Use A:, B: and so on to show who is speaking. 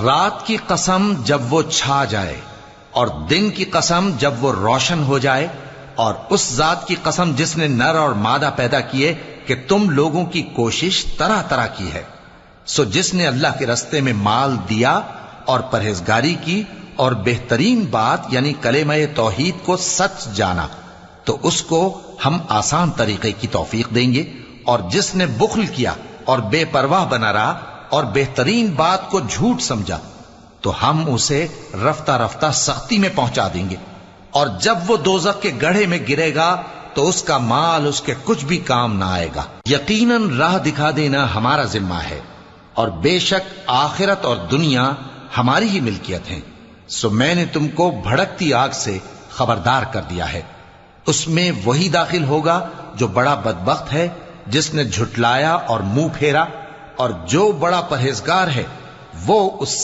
A: رات کی قسم جب وہ چھا جائے اور دن کی قسم جب وہ روشن ہو جائے، اور اس ذات کی قسم جس نے نر اور مادہ پیدا کیے کہ تم لوگوں کی کوشش طرح طرح کی ہے۔ سو جس نے اللہ کے رستے میں مال دیا اور پرہیزگاری کی اور بہترین بات یعنی کلمہ توحید کو سچ جانا، تو اس کو ہم آسان طریقے کی توفیق دیں گے، اور جس نے بخل کیا اور بے پرواہ بنا رہا اور بہترین بات کو جھوٹ سمجھا، تو ہم اسے رفتہ رفتہ سختی میں پہنچا دیں گے، اور جب وہ دوزخ کے گڑھے میں گرے گا تو اس کا مال اس کے کچھ بھی کام نہ آئے گا۔ یقیناً راہ دکھا دینا ہمارا ذمہ ہے، اور بے شک آخرت اور دنیا ہماری ہی ملکیت ہیں۔ سو میں نے تم کو بھڑکتی آگ سے خبردار کر دیا ہے، اس میں وہی داخل ہوگا جو بڑا بدبخت ہے، جس نے جھٹلایا اور منہ پھیرا، اور جو بڑا پرہیزگار ہے وہ اس